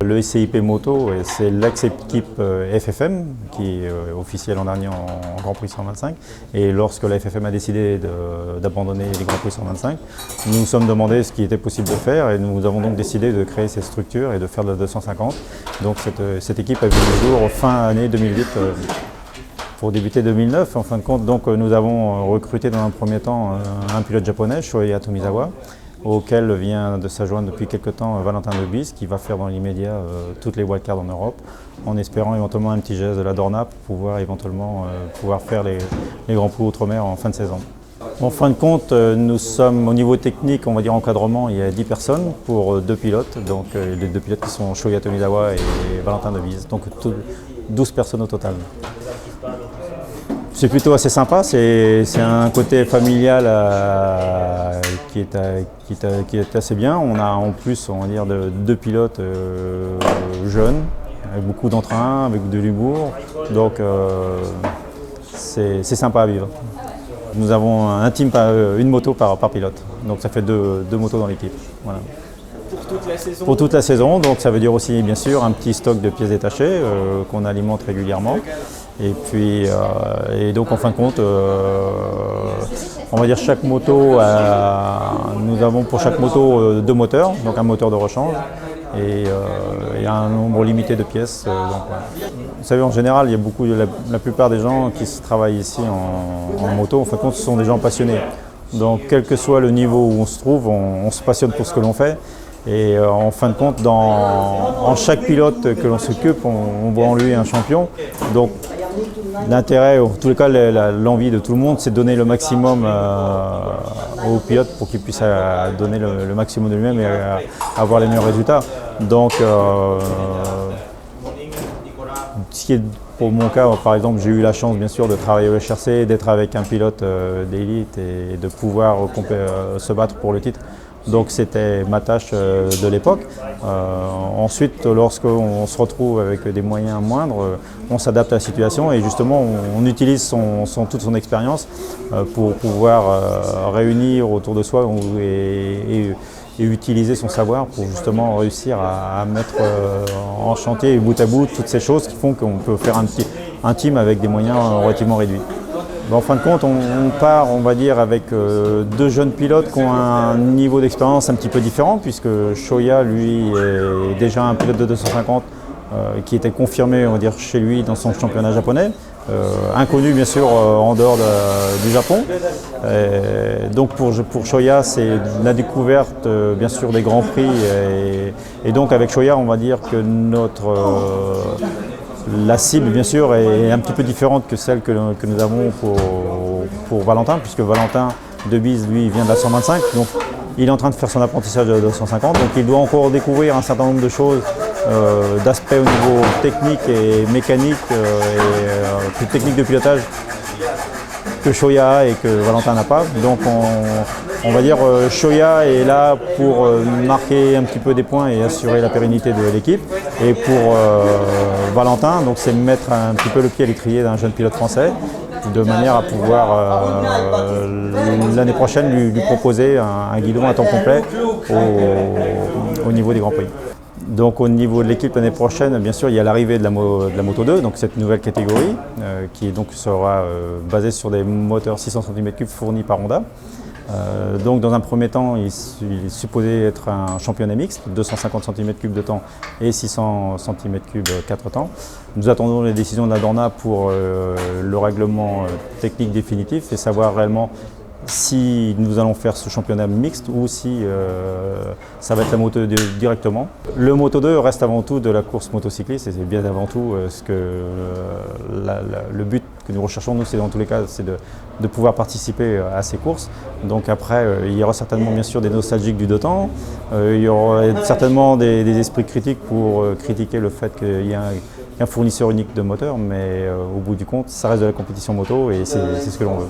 Le SCIP Moto, c'est l'ex-équipe FFM qui est officielle l'an dernier en Grand Prix 125. Et lorsque la FFM a décidé d'abandonner les Grands Prix 125, nous nous sommes demandé ce qui était possible de faire et nous avons donc décidé de créer cette structure et de faire de la 250. Donc cette équipe a vu le jour fin année 2008 pour débuter 2009. En fin de compte, donc, nous avons recruté dans un premier temps un pilote japonais, Shohei Tomizawa, auquel vient de s'adjoindre depuis quelques temps Valentin Debise, qui va faire dans l'immédiat toutes les wildcards en Europe, en espérant éventuellement un petit geste de la Dorna pour pouvoir éventuellement faire les Grands Prix Outre-mer en fin de saison. En fin de compte, nous sommes au niveau technique, on va dire encadrement, il y a 10 personnes pour 2 pilotes, donc les 2 pilotes qui sont Shohei Tomizawa et Valentin Debise, donc 12 personnes au total. C'est plutôt assez sympa, c'est un côté familial qui est assez bien. On a en plus, on va dire, 2 pilotes jeunes, avec beaucoup d'entrain, avec de l'humour, donc c'est sympa à vivre. Nous avons un team, une moto par pilote, donc ça fait deux motos dans l'équipe. Voilà. Pour toute la saison? Pour toute la saison, donc ça veut dire aussi bien sûr un petit stock de pièces détachées qu'on alimente régulièrement. Et puis, et donc en fin de compte, on va dire chaque moto, nous avons pour chaque moto 2 moteurs, donc un moteur de rechange et un nombre limité de pièces. Donc, ouais. Vous savez, en général, il y a beaucoup, la plupart des gens qui travaillent ici en moto, en fin de compte, ce sont des gens passionnés. Donc quel que soit le niveau où on se trouve, on se passionne pour ce que l'on fait. Et en fin de compte, en chaque pilote que l'on s'occupe, on voit en lui un champion. Donc l'intérêt, en tous les cas l'envie de tout le monde, c'est de donner le maximum au pilote pour qu'il puisse donner le maximum de lui-même et avoir les meilleurs résultats. Donc, ce qui est pour mon cas, par exemple, j'ai eu la chance bien sûr de travailler au HRC, d'être avec un pilote d'élite et de pouvoir se battre pour le titre. Donc c'était ma tâche de l'époque. Ensuite, lorsqu'on se retrouve avec des moyens moindres, on s'adapte à la situation et justement on utilise toute son expérience pour pouvoir réunir autour de soi et utiliser son savoir pour justement réussir à mettre en chantier et bout à bout toutes ces choses qui font qu'on peut faire un team avec des moyens relativement réduits. En fin de compte, on part, on va dire, avec 2 jeunes pilotes qui ont un niveau d'expérience un petit peu différent, puisque Shoya, lui, est déjà un pilote de 250 qui était confirmé, on va dire, chez lui dans son championnat japonais. Inconnu, bien sûr, en dehors du Japon. Donc pour Shoya, c'est la découverte, bien sûr, des Grands Prix. Et donc avec Shoya, on va dire que la cible, bien sûr, est un petit peu différente que celle que nous avons pour Valentin, puisque Valentin Debise, lui, vient de la 125. Donc, il est en train de faire son apprentissage de la 250. Donc, il doit encore découvrir un certain nombre de choses, d'aspects au niveau technique et mécanique, plus technique de pilotage que Shoya a et que Valentin n'a pas. Donc, on va dire Shoya est là pour marquer un petit peu des points et assurer la pérennité de l'équipe. Et pour Valentin, donc c'est mettre un petit peu le pied à l'étrier d'un jeune pilote français, de manière à pouvoir l'année prochaine lui proposer un guidon à temps complet au niveau des Grands Prix. Donc au niveau de l'équipe l'année prochaine, bien sûr, il y a l'arrivée de la Moto 2, donc cette nouvelle catégorie qui donc sera basée sur des moteurs 600 cm3 fournis par Honda. Donc dans un premier temps, il est supposé être un championnat mixte, 250 cm3 de temps et 600 cm3 4 temps. Nous attendons les décisions de la Dorna pour le règlement technique définitif et savoir réellement si nous allons faire ce championnat mixte ou si ça va être la Moto 2 directement. Le Moto 2 reste avant tout de la course motocycliste et c'est bien avant tout le but que nous recherchons, nous, c'est dans tous les cas, c'est de pouvoir participer à ces courses. Donc après, il y aura certainement bien sûr des nostalgiques du 2 temps, il y aura certainement des esprits critiques pour critiquer le fait qu'il y a un fournisseur unique de moteurs, mais au bout du compte, ça reste de la compétition moto et c'est ce que l'on veut.